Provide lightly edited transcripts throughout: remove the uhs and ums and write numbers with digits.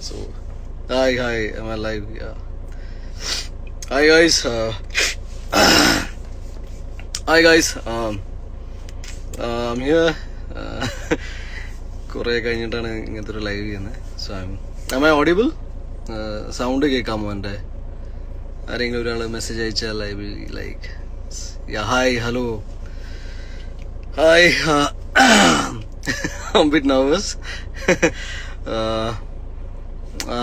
So, hi, am I live? Yeah. Hi guys. Hi guys. I'm here. കുറേ കഴിഞ്ഞിട്ടാണ് ഇങ്ങനത്തെ ഒരു ലൈവ് ചെയ്യുന്നത്. So am I audible? Sound കേൾക്കാമോ എൻ്റെ? ആരെങ്കിലും ഒരാൾ മെസ്സേജ് അയച്ചാൽ I will like hi hello hi. I'm a bit nervous.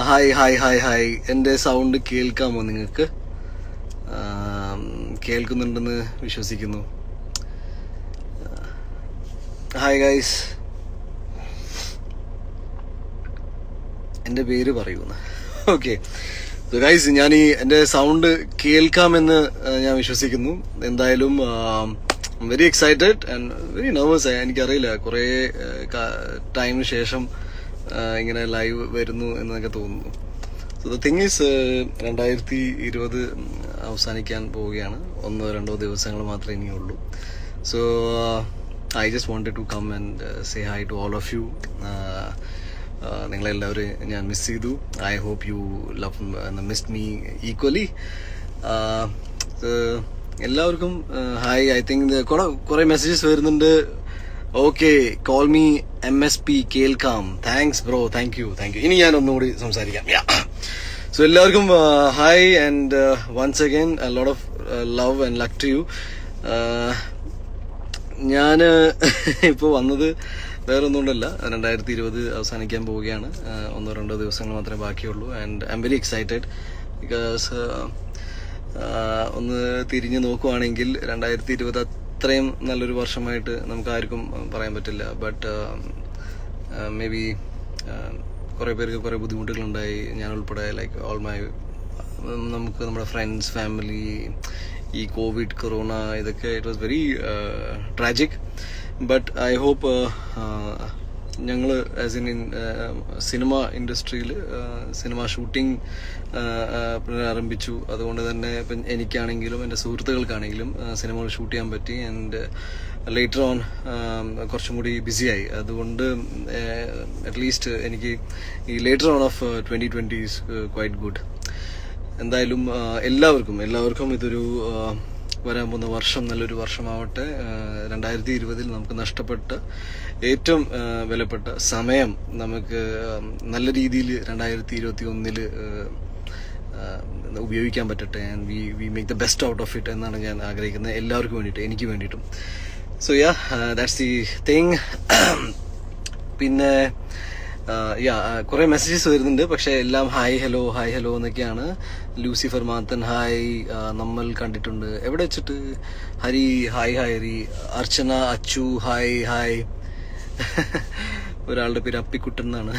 Hi. എൻ്റെ സൗണ്ട് കേൾക്കാമോ നിങ്ങൾക്ക്? കേൾക്കുന്നുണ്ടെന്ന് വിശ്വസിക്കുന്നു. Hi guys. എൻ്റെ പേര് പറയുന്നു. ഓക്കെ ഗൈസ്, ഞാൻ എൻ്റെ സൗണ്ട് കേൾക്കാമെന്ന് ഞാൻ വിശ്വസിക്കുന്നു. എന്തായാലും very excited and very nervous. എനിക്കറിയില്ല, കുറേ ടൈമിന് ശേഷം ഇങ്ങനെ ലൈവ് വരുന്നു എന്നൊക്കെ തോന്നുന്നു. സോ ദ തിങ് ഈസ് 2020 അവസാനിക്കാൻ പോവുകയാണ്. 1-2 ദിവസങ്ങൾ മാത്രമേ ഇനിയുള്ളൂ. So I just wanted to come and say hi to all of you. നിങ്ങളെല്ലാവരും ഞാൻ മിസ് ചെയ്തു. I hope you love missed me equally. എല്ലാവർക്കും ഹായ്. ഐ തിങ്ക് കുറെ മെസ്സേജസ് വരുന്നുണ്ട്. ഓക്കെ, കോൾ മീ MSP കേൾക്കാം. Thanks bro, thank you. ഇനി ഞാൻ ഒന്നുകൂടി സംസാരിക്കാം. സോ എല്ലാവർക്കും hi and once again lot of love and luck to you. ഞാൻ ഇപ്പോൾ വന്നത് വേറെ ഒന്നുകൊണ്ടല്ല, 2020 അവസാനിക്കാൻ പോവുകയാണ്. 1-2 ദിവസങ്ങൾ മാത്രമേ ബാക്കിയുള്ളൂ. And I am very excited because ഒന്ന് തിരിഞ്ഞു നോക്കുവാണെങ്കിൽ 2020 അത്രയും നല്ലൊരു വർഷമായിട്ട് നമുക്ക് ആർക്കും പറയാൻ പറ്റില്ല. ബട്ട് മേ ബി കുറേ പേർക്ക് കുറേ ബുദ്ധിമുട്ടുകളുണ്ടായി, ഞാൻ ഉൾപ്പെടെ. ലൈക്ക് ഓൾ മൈ നമുക്ക് നമ്മുടെ ഫ്രണ്ട്സ്, ഫാമിലി, ഈ കോവിഡ്, കൊറോണ, ഇതൊക്കെ it was very tragic. But I hope ഞങ്ങൾ ആസ് ഇൻ സിനിമ ഇൻഡസ്ട്രിയിൽ സിനിമ ഷൂട്ടിംഗ് പുനരാരംഭിച്ചു. അതുകൊണ്ട് തന്നെ ഇപ്പം എനിക്കാണെങ്കിലും എൻ്റെ സുഹൃത്തുക്കൾക്കാണെങ്കിലും സിനിമകൾ ഷൂട്ട് ചെയ്യാൻ പറ്റി. ആൻഡ് ലേറ്റർ ഓൺ കുറച്ചും കൂടി ബിസിയായി. അതുകൊണ്ട് അറ്റ്ലീസ്റ്റ് എനിക്ക് ഈ later on of 2020 is quite good. എന്തായാലും എല്ലാവർക്കും ഇതൊരു വരാൻ പോകുന്ന വർഷം നല്ലൊരു വർഷമാവട്ടെ. 2020 നമുക്ക് നഷ്ടപ്പെട്ട ഏറ്റവും വിലപ്പെട്ട സമയം നമുക്ക് നല്ല രീതിയിൽ 2021 ഉപയോഗിക്കാൻ പറ്റട്ടെ. And we make the best out of it എന്നാണ് ഞാൻ ആഗ്രഹിക്കുന്നത്, എല്ലാവർക്കും വേണ്ടിയിട്ട്, എനിക്ക് വേണ്ടിയിട്ടും. So that's the thing. പിന്നെ കുറെ മെസ്സേജസ് വരുന്നുണ്ട്, പക്ഷെ എല്ലാം ഹായ് ഹലോ എന്നൊക്കെയാണ്. ലൂസിഫർ മാത്തൻ ഹായ്, നമ്മൾ കണ്ടിട്ടുണ്ട്. എവിടെ വെച്ചിട്ട്? ഹരി ഹായ് ഹരി. അർച്ചന അച്ചു ഹായ്. ഒരാളുടെ പേര് അപ്പിക്കുട്ടൻ എന്നാണ്,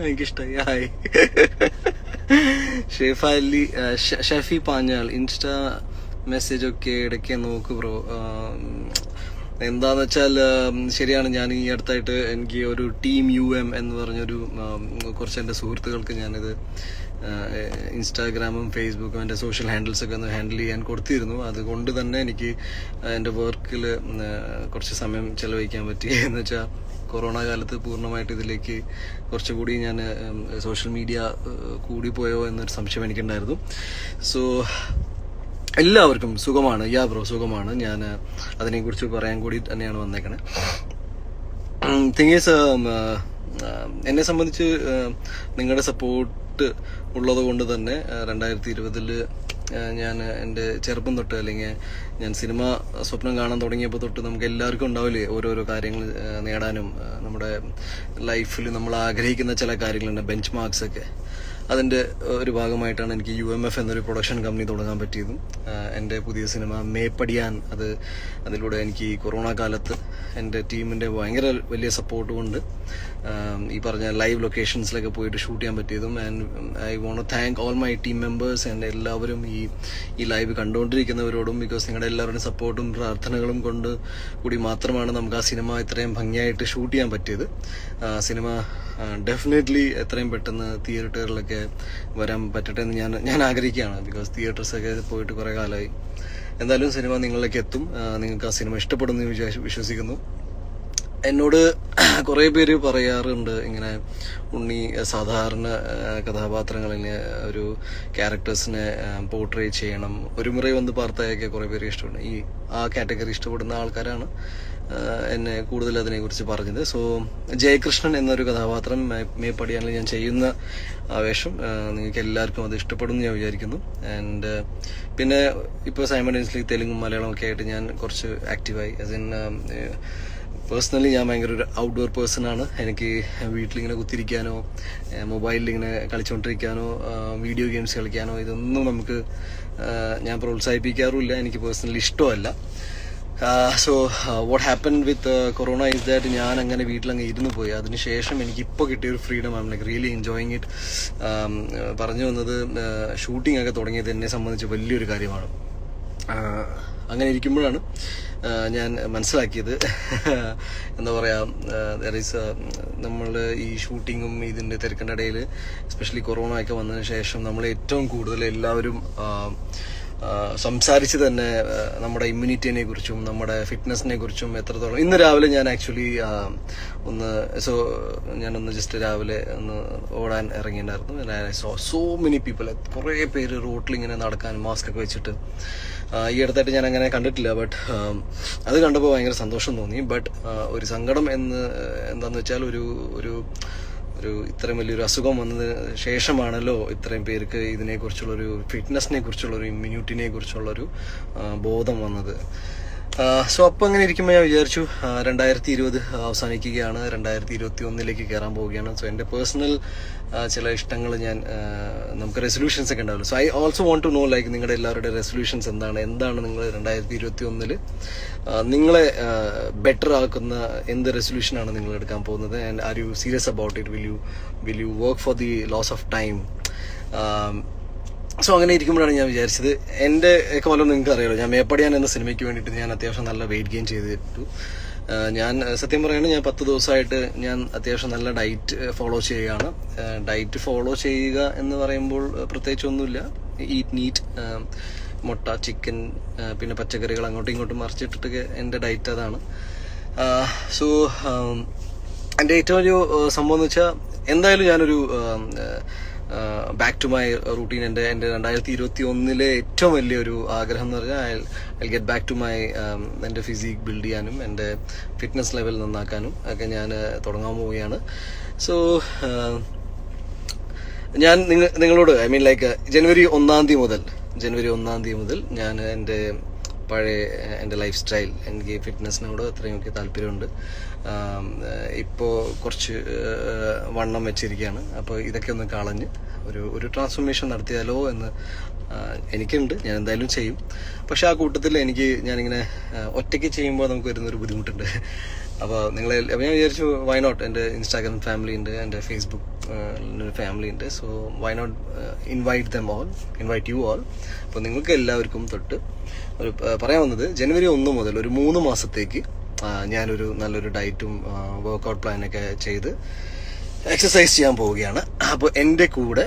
എനിക്കിഷ്ടായി. ഹായ്. ഷെഫി പാഞ്ഞാൽ ഇൻസ്റ്റാ മെസ്സേജ് ഒക്കെ ഇടയ്ക്ക് നോക്ക് ബ്രോ. എന്താന്ന് വെച്ചാൽ ശരിയാണ്, ഞാൻ ഈ അടുത്തായിട്ട് എനിക്ക് ഒരു ടീം UM എന്ന് പറഞ്ഞൊരു കുറച്ച് എൻ്റെ സുഹൃത്തുക്കൾക്ക് ഞാനിത് ഇൻസ്റ്റാഗ്രാമും ഫേസ്ബുക്കും എൻ്റെ സോഷ്യൽ ഹാൻഡിൽസൊക്കെ ഒന്ന് ഹാൻഡിൽ ചെയ്യാൻ കൊടുത്തിരുന്നു. അതുകൊണ്ട് തന്നെ എനിക്ക് എൻ്റെ വർക്കിൽ കുറച്ച് സമയം ചെലവഴിക്കാൻ പറ്റി. എന്ന് വെച്ചാൽ കൊറോണ കാലത്ത് പൂർണ്ണമായിട്ട് ഇതിലേക്ക് കുറച്ചുകൂടി ഞാൻ സോഷ്യൽ മീഡിയ കൂടിപ്പോയോ എന്നൊരു സംശയം എനിക്കുണ്ടായിരുന്നു. സോ എല്ലാവർക്കും സുഖമാണ്? ബ്രോ സുഖമാണ്. ഞാൻ അതിനെക്കുറിച്ച് പറയാൻ കൂടി തന്നെയാണ് വന്നേക്കണേ. തിങ് ഈസ്, എന്നെ സംബന്ധിച്ച് നിങ്ങളുടെ സപ്പോർട്ട് ഉള്ളത് കൊണ്ട് തന്നെ 2020 ഞാൻ എൻ്റെ ചെറുപ്പം തൊട്ട്, അല്ലെങ്കിൽ ഞാൻ സിനിമ സ്വപ്നം കാണാൻ തുടങ്ങിയപ്പോൾ തൊട്ട് നമുക്ക് എല്ലാവർക്കും ഉണ്ടാവില്ലേ ഓരോരോ കാര്യങ്ങൾ നേടാനും, നമ്മുടെ ലൈഫിൽ നമ്മൾ ആഗ്രഹിക്കുന്ന ചില കാര്യങ്ങളുണ്ട്, ബെഞ്ച് മാർക്സ് ഒക്കെ. അതിൻ്റെ ഒരു ഭാഗമായിട്ടാണ് എനിക്ക് UMF എന്നൊരു പ്രൊഡക്ഷൻ കമ്പനി തുടങ്ങാൻ പറ്റിയതും. എൻ്റെ പുതിയ സിനിമ മേപ്പടിയാൻ, അതിലൂടെ എനിക്ക് ഈ കൊറോണ കാലത്ത് എൻ്റെ ടീമിൻ്റെ ഭയങ്കര വലിയ സപ്പോർട്ട് കൊണ്ട് ഈ പറഞ്ഞ ലൈവ് ലൊക്കേഷൻസിലൊക്കെ പോയിട്ട് ഷൂട്ട് ചെയ്യാൻ പറ്റിയതും. And I want to thank all my team members and എല്ലാവരും ഈ ലൈവ് കണ്ടുകൊണ്ടിരിക്കുന്നവരോടും. ബിക്കോസ് നിങ്ങളുടെ എല്ലാവരുടെയും സപ്പോർട്ടും പ്രാർത്ഥനകളും കൊണ്ട് കൂടി മാത്രമാണ് നമുക്ക് ആ സിനിമ ഇത്രയും ഭംഗിയായിട്ട് ഷൂട്ട് ചെയ്യാൻ പറ്റിയത്. സിനിമ ഡെഫിനറ്റ്ലി എത്രയും പെട്ടെന്ന് തിയേറ്ററുകളിലൊക്കെ വരാൻ പറ്റട്ടെ എന്ന് ഞാൻ ആഗ്രഹിക്കുകയാണ്. ബിക്കോസ് തിയേറ്റേഴ്സൊക്കെ പോയിട്ട് കുറേ കാലമായി. എന്തായാലും സിനിമ നിങ്ങളിലേക്ക് എത്തും. നിങ്ങൾക്ക് ആ സിനിമ ഇഷ്ടപ്പെടുന്നു വിശ്വസിക്കുന്നു. എന്നോട് കുറേ പേര് പറയാറുണ്ട് ഇങ്ങനെ ഉണ്ണി സാധാരണ കഥാപാത്രങ്ങളിലെ ഒരു ക്യാരക്ടേഴ്സിനെ പോർട്രേ ചെയ്യണം, ഒരു മുறை വന്ന് പാർത്തായൊക്കെ കുറേ പേര് ഇഷ്ടമുണ്ട്. ആ കാറ്റഗറി ഇഷ്ടപ്പെടുന്ന ആൾക്കാരാണ് എന്നെ കൂടുതൽ അതിനെക്കുറിച്ച് പറഞ്ഞത്. സോ ജയകൃഷ്ണൻ എന്നൊരു കഥാപാത്രം മേപ്പടിയാനിൽ ഞാൻ ചെയ്യുന്ന ആവേശം നിങ്ങൾക്ക് എല്ലാവർക്കും അത് ഇഷ്ടപ്പെടും എന്ന് ഞാൻ വിചാരിക്കുന്നു. ആൻഡ് പിന്നെ ഇപ്പോൾ സൈമൾട്ടേനിയസ്ലി തെലുങ്കും മലയാളവും ഒക്കെ ആയിട്ട് ഞാൻ കുറച്ച് ആക്റ്റീവായി. ആസ് ഇൻ പേഴ്സണലി ഞാൻ ഭയങ്കര ഒരു ഔട്ട്ഡോർ പേഴ്സൺ ആണ്. എനിക്ക് വീട്ടിലിങ്ങനെ കുത്തിരിക്കാനോ മൊബൈലിൽ ഇങ്ങനെ കളിച്ചുകൊണ്ടിരിക്കാനോ വീഡിയോ ഗെയിംസ് കളിക്കാനോ ഇതൊന്നും ഞാൻ പ്രോത്സാഹിപ്പിക്കാറുമില്ല. എനിക്ക് പേഴ്സണലി ഇഷ്ടമല്ല. So what happen with corona is that ഞാൻ അങ്ങനെ വീട്ടിലങ്ങ് ഇരുന്ന് പോയി. അതിനുശേഷം എനിക്കിപ്പോൾ കിട്ടിയൊരു freedom, I am like really enjoying it. പറഞ്ഞു വന്നത് ഷൂട്ടിംഗ് ഒക്കെ തുടങ്ങിയത് എന്നെ സംബന്ധിച്ച് വലിയൊരു കാര്യമാണ്. അങ്ങനെ ഇരിക്കുമ്പോഴാണ് ഞാൻ മനസ്സിലാക്കിയത് എന്താ പറയുക, നമ്മൾ ഈ ഷൂട്ടിങ്ങും ഇതിൻ്റെ തിരക്കിൻ്റെ ഇടയിൽ എസ്പെഷ്യലി കൊറോണ ഒക്കെ വന്നതിന് ശേഷം നമ്മൾ ഏറ്റവും കൂടുതൽ എല്ലാവരും സംസാരിച്ച് തന്നെ നമ്മുടെ ഇമ്മ്യൂണിറ്റിനെ കുറിച്ചും നമ്മുടെ ഫിറ്റ്നസിനെ കുറിച്ചും എത്രത്തോളം. ഇന്ന് രാവിലെ ഞാൻ ആക്ച്വലി ഞാനൊന്ന് ജസ്റ്റ് രാവിലെ ഒന്ന് ഓടാൻ ഇറങ്ങിയിട്ടുണ്ടായിരുന്നു. സോ മെനി പീപ്പിൾ, കുറേ പേര് റോട്ടിലിങ്ങനെ നടക്കാൻ മാസ്ക് ഒക്കെ വെച്ചിട്ട്. ഈ അടുത്തായിട്ട് ഞാൻ അങ്ങനെ കണ്ടിട്ടില്ല. ബട്ട് അത് കണ്ടപ്പോൾ ഭയങ്കര സന്തോഷം തോന്നി. ബട്ട് ഒരു സങ്കടം എന്താന്ന് വെച്ചാൽ ഒരു ഇത്രയും വലിയൊരു അസുഖം വന്നതിന് ശേഷമാണല്ലോ ഇത്രയും പേർക്ക് ഇതിനെക്കുറിച്ചുള്ളൊരു ഫിറ്റ്നസിനെ കുറിച്ചുള്ളൊരു ഇമ്മ്യൂണിറ്റിനെ കുറിച്ചുള്ളൊരു ബോധം വന്നത്. സോ അപ്പോൾ അങ്ങനെ ഇരിക്കുമ്പോൾ ഞാൻ വിചാരിച്ചു 2020 അവസാനിക്കുകയാണ്, 2021 കയറാൻ പോവുകയാണ്. സോ എൻ്റെ പേഴ്സണൽ ചില ഇഷ്ടങ്ങൾ നമുക്ക് റെസൊല്യൂഷൻസ് ഒക്കെ ഉണ്ടാവില്ല. So I also want to know like നിങ്ങളുടെ എല്ലാവരുടെ റെസൊല്യൂഷൻസ് എന്താണ് നിങ്ങൾ 2021 നിങ്ങളെ ബെറ്റർ ആക്കുന്ന എന്ത് റെസൊല്യൂഷനാണ് നിങ്ങൾ എടുക്കാൻ പോകുന്നത്? And are you serious about it? Will you work for the loss of time? So അങ്ങനെ ഇരിക്കുമ്പോഴാണ് ഞാൻ വിചാരിച്ചത്, എൻ്റെ കൊല്ലം നിങ്ങൾക്ക് അറിയാലോ, ഞാൻ മേപ്പടിയാൻ എന്ന സിനിമയ്ക്ക് വേണ്ടിയിട്ട് ഞാൻ അത്യാവശ്യം നല്ല വെയിറ്റ് ഗെയിൻ ചെയ്തിട്ടു. ഞാൻ സത്യം പറയുകയാണെങ്കിൽ ഞാൻ 10 ദിവസമായിട്ട് ഞാൻ അത്യാവശ്യം നല്ല ഡയറ്റ് ഫോളോ ചെയ്യുകയാണ്. ഡയറ്റ് ഫോളോ ചെയ്യുക എന്ന് പറയുമ്പോൾ പ്രത്യേകിച്ചൊന്നുമില്ല. ഈറ്റ് മീറ്റ്, മുട്ട, ചിക്കൻ, പിന്നെ പച്ചക്കറികൾ അങ്ങോട്ടും ഇങ്ങോട്ടും മറിച്ചിട്ടിട്ട് എൻ്റെ ഡയറ്റ് അതാണ്. സോ എൻ്റെ ഏറ്റവും ഒരു സംഭവം എന്ന് വെച്ചാൽ എന്തായാലും ഞാനൊരു ബാക്ക് ടു മൈ റൂട്ടീൻ. എൻ്റെ 2021 ഏറ്റവും വലിയൊരു ആഗ്രഹം എന്ന് പറഞ്ഞാൽ I get back to my എൻ്റെ ഫിസിക് ബിൽഡ് ചെയ്യാനും എൻ്റെ ഫിറ്റ്നസ് ലെവൽ നന്നാക്കാനും ഒക്കെ ഞാൻ തുടങ്ങാൻ പോവുകയാണ്. സോ ഞാൻ നിങ്ങളോട് ഐ മീൻ ലൈക്ക് ജനുവരി 1 തീയതി മുതൽ ഞാൻ എൻ്റെ ലൈഫ് സ്റ്റൈൽ, എനിക്ക് ഫിറ്റ്നസിനോട് അത്രയും താല്പര്യമുണ്ട്. ഇപ്പോൾ കുറച്ച് വണ്ണം വെച്ചിരിക്കുകയാണ്. അപ്പോൾ ഇതൊക്കെ ഒന്ന് കളഞ്ഞ് ഒരു ട്രാൻസ്ഫോർമേഷൻ നടത്തിയാലോ എന്ന് എനിക്കുണ്ട്. ഞാൻ എന്തായാലും ചെയ്യും. പക്ഷെ ആ കൂട്ടത്തിൽ ഞാനിങ്ങനെ ഒറ്റയ്ക്ക് ചെയ്യുമ്പോൾ നമുക്ക് വരുന്നൊരു ബുദ്ധിമുട്ടുണ്ട്. അപ്പോൾ ഞാൻ വിചാരിച്ചു വൈ നോട്ട്, എൻ്റെ ഇൻസ്റ്റാഗ്രാം ഫാമിലി ഉണ്ട്, എൻ്റെ ഫേസ്ബുക്ക് ഫാമിലി ഉണ്ട്. So why not invite you all. അപ്പോൾ നിങ്ങൾക്ക് എല്ലാവർക്കും തൊട്ട് പറയാൻ വന്നത്, ജനുവരി 1 മുതൽ ഒരു 3 മാസത്തേക്ക് ഞാനൊരു നല്ലൊരു ഡയറ്റും വർക്കൗട്ട് പ്ലാനൊക്കെ ചെയ്ത് എക്സസൈസ് ചെയ്യാൻ പോവുകയാണ്. അപ്പോൾ എൻ്റെ കൂടെ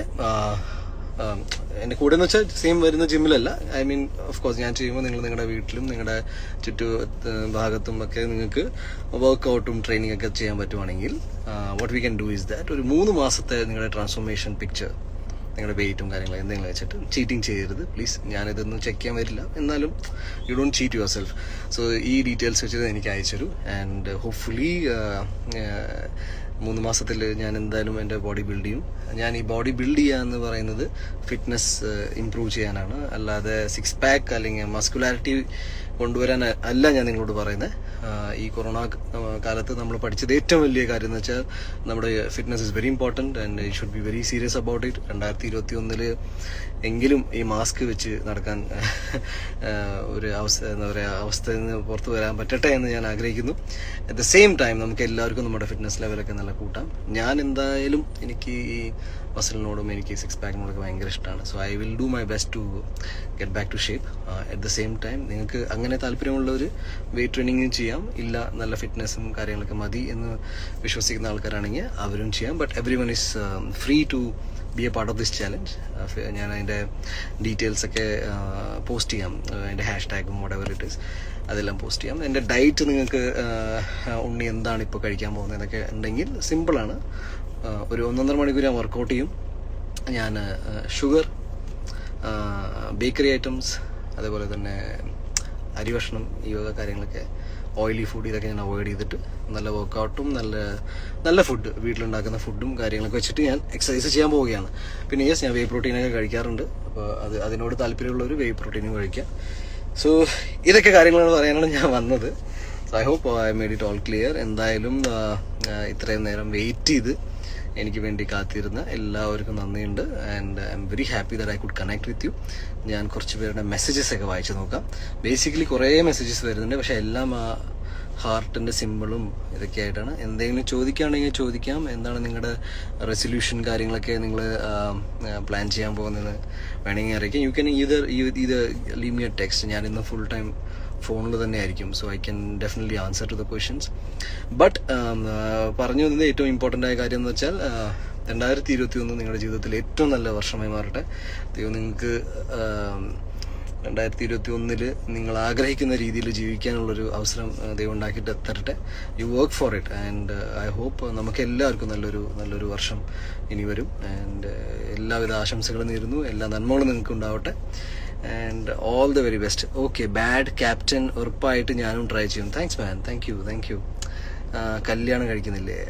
എന്ന് വെച്ചാൽ സെയിം വരുന്ന ജിമ്മിലല്ല, ഐ മീൻ ഓഫ് കോഴ്സ് ഞാൻ ചെയ്യുമ്പോൾ നിങ്ങൾ നിങ്ങളുടെ വീട്ടിലും നിങ്ങളുടെ ഭാഗത്തും ഒക്കെ നിങ്ങൾക്ക് വർക്കൗട്ടും ട്രെയിനിങ് ഒക്കെ ചെയ്യാൻ പറ്റുവാണെങ്കിൽ what we can do is that ഒരു 3 മാസത്തെ നിങ്ങളുടെ ട്രാൻസ്ഫോർമേഷൻ പിക്ചർ, നിങ്ങളുടെ വെയിറ്റും കാര്യങ്ങളും എന്തെങ്കിലും വെച്ചിട്ട് ചീറ്റിംഗ് ചെയ്യരുത് പ്ലീസ്. ഞാനിതൊന്നും ചെക്ക് ചെയ്യാൻ വരില്ല, എന്നാലും you don't cheat your self. So ഈ ഡീറ്റെയിൽസ് വെച്ചിട്ട് എനിക്ക് അയച്ചു. ആൻഡ് ഹോപ്പ്ഫുള്ളി 3 മാസത്തിൽ ഞാൻ എന്തായാലും എൻ്റെ ബോഡി ബിൽഡ് ചെയ്യും. ഞാൻ ഈ ബോഡി ബിൽഡ് ചെയ്യുക എന്ന് പറയുന്നത് ഫിറ്റ്നസ് ഇംപ്രൂവ് ചെയ്യാനാണ്, അല്ലാതെ 6 പാക്ക് അല്ലെങ്കിൽ മസ്കുലാരിറ്റി കൊണ്ടുവരാൻ അല്ല ഞാൻ നിങ്ങളോട് പറയുന്നത്. ഈ കൊറോണ കാലത്ത് നമ്മൾ പഠിച്ചത് ഏറ്റവും വലിയ കാര്യം എന്ന് വെച്ചാൽ നമ്മുടെ fitness is very important and you should be very serious about it. 2021 എങ്കിലും ഈ മാസ്ക് വെച്ച് നടക്കാൻ ഒരു അവസ്ഥയിൽ നിന്ന് പുറത്തു വരാൻ പറ്റട്ടെ എന്ന് ഞാൻ ആഗ്രഹിക്കുന്നു. അറ്റ് ദ സെയിം ടൈം നമുക്ക് എല്ലാവർക്കും നമ്മുടെ ഫിറ്റ്നസ് ലെവലൊക്കെ നല്ല കൂട്ടാം. ഞാൻ എന്തായാലും എനിക്ക് ഈ മസിലിനോടും എനിക്ക് 6 പാക്കിനോടൊക്കെ ഭയങ്കര ഇഷ്ടമാണ്. So I will do my best to get back to shape. At the same time നിങ്ങൾക്ക് അങ്ങനെ അങ്ങനെ താല്പര്യമുള്ളവർ വെയിറ്റ് ട്രെയിനിങ്ങും ചെയ്യാം, ഇല്ല നല്ല ഫിറ്റ്നസ്സും കാര്യങ്ങളൊക്കെ മതി എന്ന് വിശ്വസിക്കുന്ന ആൾക്കാരാണെങ്കിൽ അവരും ചെയ്യാം. But every one is free to be a part of this challenge. ഞാൻ അതിൻ്റെ ഡീറ്റെയിൽസൊക്കെ പോസ്റ്റ് ചെയ്യാം, അതിൻ്റെ #ും whatever it is അതെല്ലാം പോസ്റ്റ് ചെയ്യാം. എൻ്റെ ഡയറ്റ് നിങ്ങൾക്ക് ഉണ്ണി എന്താണ് ഇപ്പോൾ കഴിക്കാൻ പോകുന്നത് എന്നൊക്കെ ഉണ്ടെങ്കിൽ സിമ്പിളാണ്. ഒരു 1.5 മണിക്കൂർ ഞാൻ വർക്കൗട്ട് ചെയ്യും. ഞാൻ ഷുഗർ, ബേക്കറി ഐറ്റംസ്, അതേപോലെ തന്നെ അരി ഭക്ഷണം, ഈ വക കാര്യങ്ങളൊക്കെ, ഓയിലി ഫുഡ്, ഇതൊക്കെ ഞാൻ അവോയ്ഡ് ചെയ്തിട്ട് നല്ല വർക്കൗട്ടും നല്ല ഫുഡ്, വീട്ടിലുണ്ടാക്കുന്ന ഫുഡും കാര്യങ്ങളൊക്കെ വെച്ചിട്ട് ഞാൻ എക്സസൈസ് ചെയ്യാൻ പോവുകയാണ്. പിന്നെ ഞാൻ വേ പ്രോട്ടീനൊക്കെ കഴിക്കാറുണ്ട്. അപ്പോൾ അതിനോട് താല്പര്യമുള്ളവർ വേ പ്രോട്ടീനും കഴിക്കാം. സോ ഇതൊക്കെ കാര്യങ്ങളാണ് പറയാനാണ് ഞാൻ വന്നത്. So I hope I made it all clear. എന്തായാലും ഇത്രയും നേരം വെയിറ്റ് ചെയ്ത് എനിക്ക് വേണ്ടി കാത്തിരുന്ന എല്ലാവർക്കും നന്ദിയുണ്ട്. And I am very happy that I could connect with you. ഞാൻ കുറച്ച് പേരുടെ മെസ്സേജസ് ഒക്കെ വായിച്ചു നോക്കാം. ബേസിക്കലി കുറേ മെസ്സേജസ് വരുന്നുണ്ട്, പക്ഷെ എല്ലാം ആ ഹാർട്ടിൻ്റെ സിമ്പിളും ഇതൊക്കെ ആയിട്ടാണ്. എന്തെങ്കിലും ചോദിക്കുകയാണെങ്കിൽ ചോദിക്കാം. എന്താണ് നിങ്ങളുടെ റെസൊല്യൂഷൻ കാര്യങ്ങളൊക്കെ നിങ്ങൾ പ്ലാൻ ചെയ്യാൻ പോകുന്നത് വേണമെങ്കിൽ അറിയിക്കാം. യു ക്യാൻ ഇത് ലീവ് മി എ ടെക്സ്റ്റ്. ഞാൻ ഇന്ന് ഫുൾ ടൈം ഫോണിൽ തന്നെ ആയിരിക്കും. So I can definitely answer to the questions. But പറഞ്ഞു വന്നത് ഏറ്റവും ഇമ്പോർട്ടൻ്റ് ആയ കാര്യം എന്ന് വെച്ചാൽ 2021 നിങ്ങളുടെ ജീവിതത്തിൽ ഏറ്റവും നല്ല വർഷമായി മാറട്ടെ. ദൈവം നിങ്ങൾക്ക് 2021 നിങ്ങൾ ആഗ്രഹിക്കുന്ന രീതിയിൽ ജീവിക്കാനുള്ളൊരു അവസരം ദൈവം ഉണ്ടാക്കിയിട്ട് തരട്ടെ. You work for it. And I hope നമുക്ക് എല്ലാവർക്കും നല്ലൊരു വർഷം ഇനി വരും. ആൻഡ് എല്ലാവിധ ആശംസകളും നേരുന്നു. എല്ലാ നന്മകളും നിങ്ങൾക്ക് ഉണ്ടാവട്ടെ. And all the very best. Okay, bad captain ഉറപ്പായിട്ട് ഞാനും ട്രൈ ചെയ്യും. Thanks man, thank you. കല്യാണം കഴിക്കുന്നില്ലേ?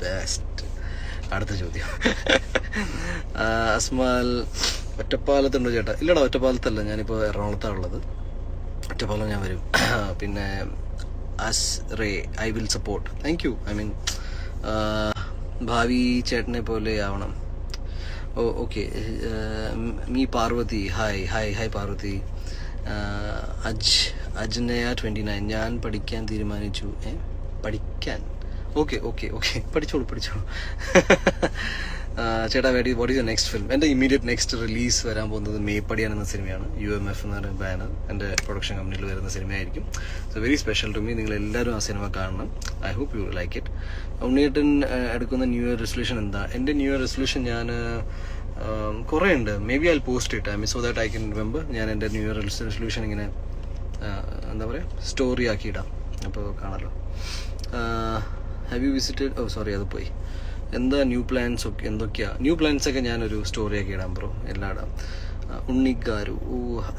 ബെസ്റ്റ്. അടുത്ത ചോദ്യം. അസ്മാൽ, ഒറ്റപ്പാലത്തുണ്ടോ ചേട്ടാ? ഇല്ലടാ, ഒറ്റപ്പാലത്തല്ല, ഞാനിപ്പോൾ എറണാകുളത്താണ് ഉള്ളത്. ഒറ്റപ്പാലം ഞാൻ വരും. പിന്നെ I will support. Thank you. I mean ഭാവി ചേട്ടനെ പോലെ ആവണം. Okay. Me Parvathy, hi Parvathy. Ajnaya 29, ഞാൻ പഠിക്കാൻ തീരുമാനിച്ചു. പഠിക്കാൻ? ഓക്കെ, പഠിച്ചോളൂ. ചേട്ടാ, what is your next film? എൻ്റെ ഇമ്മീഡിയറ്റ് നെക്സ്റ്റ് റിലീസ് വരാൻ പോകുന്നത് മേപ്പടിയാൻ എന്ന സിനിമയാണ്. UMF എന്ന് പറയുന്ന ബാനർ, എൻ്റെ പ്രൊഡക്ഷൻ കമ്പനിയിൽ വരുന്ന സിനിമയായിരിക്കും. So very special to me. നിങ്ങൾ എല്ലാവരും ആ സിനിമ കാണണം. I hope you like it. ഉണ്ണിയേട്ടൻ എടുക്കുന്ന ന്യൂ ഇയർ റെസൊല്യൂഷൻ എന്താ? എൻ്റെ ന്യൂ ഇയർ റെസൊല്യൂഷൻ ഞാൻ കുറേ ഉണ്ട്. May be I post it. So that I can remember. ഞാൻ എൻ്റെ ന്യൂ ഇയർ റെസൊല്യൂഷൻ ഇങ്ങനെ എന്താ പറയുക, സ്റ്റോറി ആക്കിയിടാം, അപ്പോൾ കാണാമല്ലോ. Have you visited? സോറി, അത് പോയി. എന്താ ന്യൂ പ്ലാൻസ് ഒക്കെ? ന്യൂ പ്ലാൻസ് ഒക്കെ ഞാനൊരു സ്റ്റോറിയാക്കി ഇടാം ബ്രോ, എല്ലാം ഇടാം. ഉണ്ണിക്കാരു,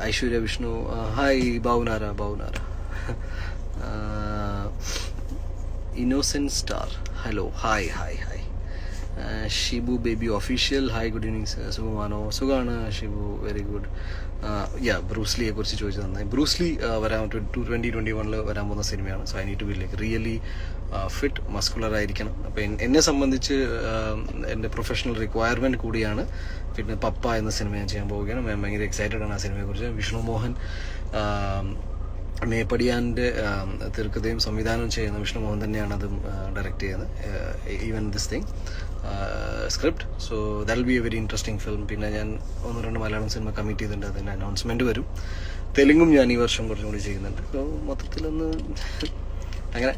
ഐശ്വര്യ വിഷ്ണു, ഹായ്. ബാവുനാര. Innocent star, hello, hi. Shibu Baby official, hi, good evening sir. സുഖമാണോ? സുഖമാണ് ഷിബു, വെരി ഗുഡ്. ബ്രൂസ്ലിയെ കുറിച്ച് ചോദിച്ചത് നന്നായി. ബ്രൂസ്ലി വരാൻ 2021 വരാൻ പോകുന്ന സിനിമയാണ്. So I need to be like really fit, muscular ആയിരിക്കണം. അപ്പം എന്നെ സംബന്ധിച്ച് എൻ്റെ പ്രൊഫഷണൽ റിക്വയർമെൻറ്റ് കൂടിയാണ്. പിന്നെ പപ്പ എന്ന സിനിമ ഞാൻ ചെയ്യാൻ പോവുകയാണ്. ഞാൻ ഭയങ്കര എക്സൈറ്റഡ് ആണ് ആ സിനിമയെക്കുറിച്ച്. വിഷ്ണു മോഹൻ മേപ്പടിയാൻ്റെ തിരക്കഥയും സംവിധാനം ചെയ്യുന്ന വിഷ്ണു മോഹൻ തന്നെയാണ് അതും ഡയറക്റ്റ് ചെയ്യുന്നത്. Even this thing script. So that will be A very interesting film. പിന്നെ ഞാൻ 1-2 മലയാളം സിനിമ കമ്മിറ്റ് ചെയ്തിട്ടുണ്ട്. അതിൻ്റെ അനൗൺസ്മെൻറ്റ് വരും. തെലുങ്കും ഞാൻ ഈ വർഷം കുറച്ചും കൂടി ചെയ്യുന്നുണ്ട്. സോ മൊത്തത്തിലൊന്ന് അങ്ങനെ.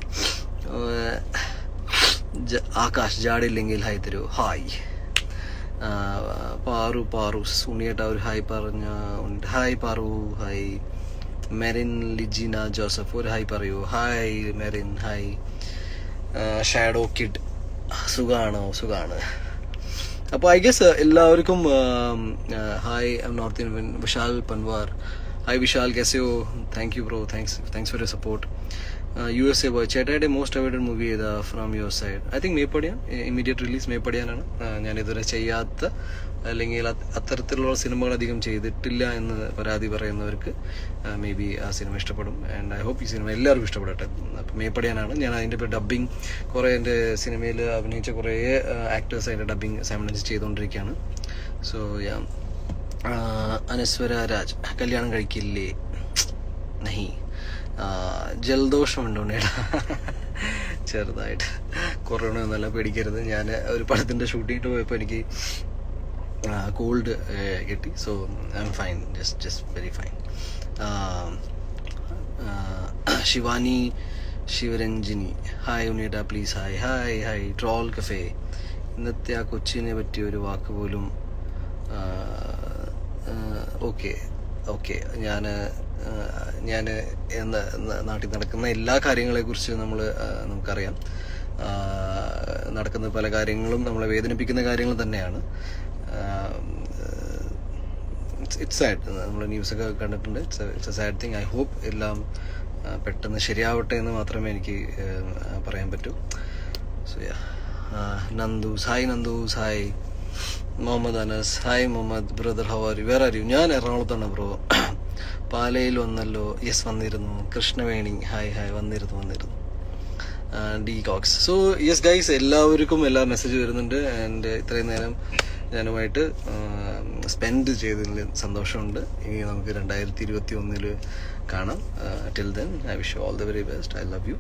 ആകാശ്, ജാടില്ലെങ്കിൽ ഹായ് തരൂ. ഹായ്. പാറൂസ്, ഉണ്ണിയേട്ട ഒരു ഹായ് പറഞ്ഞ. Hi Paru, hi. Merin Lijina Joseph, ഒരു ഹായ് പറയൂ. Hi Merin, hi. Shadow kid, സുഖാണ്. അപ്പോൾ ഐ ഗെസ് എല്ലാവർക്കും hi. North Indian Vishal Panwar, hi Vishal, कैसे हो? Thank you bro, thanks for your support. USA boy, ചേട്ടായുടെ മോസ്റ്റ് അവൈഡഡ് മൂവി ഏതാ from your side? I think Meppadiyan. Immediate release മേപ്പടിയാനാണ്. ഞാൻ ഇതുവരെ ചെയ്യാത്ത അല്ലെങ്കിൽ അത്തരത്തിലുള്ള സിനിമകൾ അധികം ചെയ്തിട്ടില്ല എന്ന് പരാതി പറയുന്നവർക്ക് മേ ബി ആ സിനിമ ഇഷ്ടപ്പെടും. ആൻഡ് ഐ ഹോപ്പ് ഈ സിനിമ എല്ലാവർക്കും ഇഷ്ടപ്പെടട്ടെ. അപ്പം മേപ്പടിയാനാണ്. ഞാൻ അതിൻ്റെ ഇപ്പോൾ ഡബ്ബിങ് കുറേ എൻ്റെ സിനിമയിൽ അഭിനയിച്ച കുറേ ആക്ടേഴ്സ് അതിൻ്റെ ഡബ്ബിങ് സാമ്പിൾസ് ചെയ്തുകൊണ്ടിരിക്കുകയാണ്. സോ അനസ്വര രാജ്, കല്യാണം കഴിക്കില്ലേ? നഹി. ജലദോഷമുണ്ടോ നേടാ? ചെറുതായിട്ട്. കൊറോണ ഒന്നല്ല, പേടിക്കരുത്. ഞാൻ ഒരു പടത്തിൻ്റെ ഷൂട്ടിങ്ങിട്ട് പോയപ്പോൾ എനിക്ക് കോൾഡ് കിട്ടി. So I am fine, just very fine. Shivani Shivaranjini, hi ഉണ്ണീട്ട please, hi hi hi. Troll cafe, ഇന്നത്തെ ആ കൊച്ചിനെ പറ്റിയ ഒരു വാക്ക് പോലും. ഓക്കെ ഓക്കെ, ഞാൻ നാട്ടിൽ നടക്കുന്ന എല്ലാ കാര്യങ്ങളെക്കുറിച്ച് നമുക്കറിയാം. നടക്കുന്ന പല കാര്യങ്ങളും നമ്മളെ വേദനിപ്പിക്കുന്ന കാര്യങ്ങൾ തന്നെയാണ്. It's sad. നമ്മൾ ന്യൂസൊക്കെ കണ്ടിട്ടുണ്ട്. It's a sad thing. I hope എല്ലാം പെട്ടെന്ന് ശരിയാവട്ടെ എന്ന് മാത്രമേ എനിക്ക് പറയാൻ പറ്റൂ. So yeah. Nandus, hi Nandus, hi. Muhammad Anas, hi Muhammad brother, how are you? Where are you? ഞാൻ എറണാകുളത്താണ് ബ്രോ. പാലയിൽ വന്നല്ലോ. യെസ്, വന്നിരുന്നു. കൃഷ്ണവേണി, ഹായ് ഹായ്, വന്നിരുന്നു. ഡി കോക്സ്. സോ യെസ് ഗൈസ്, എല്ലാവർക്കും എല്ലാ മെസ്സേജ് വരുന്നുണ്ട്. ആൻഡ് ഇത്രയും നേരം ഞാനുമായിട്ട് സ്പെൻഡ് ചെയ്തതിൽ സന്തോഷമുണ്ട്. ഇനി നമുക്ക് 2021 കാണാം. Till then I wish you all the very best. I love you.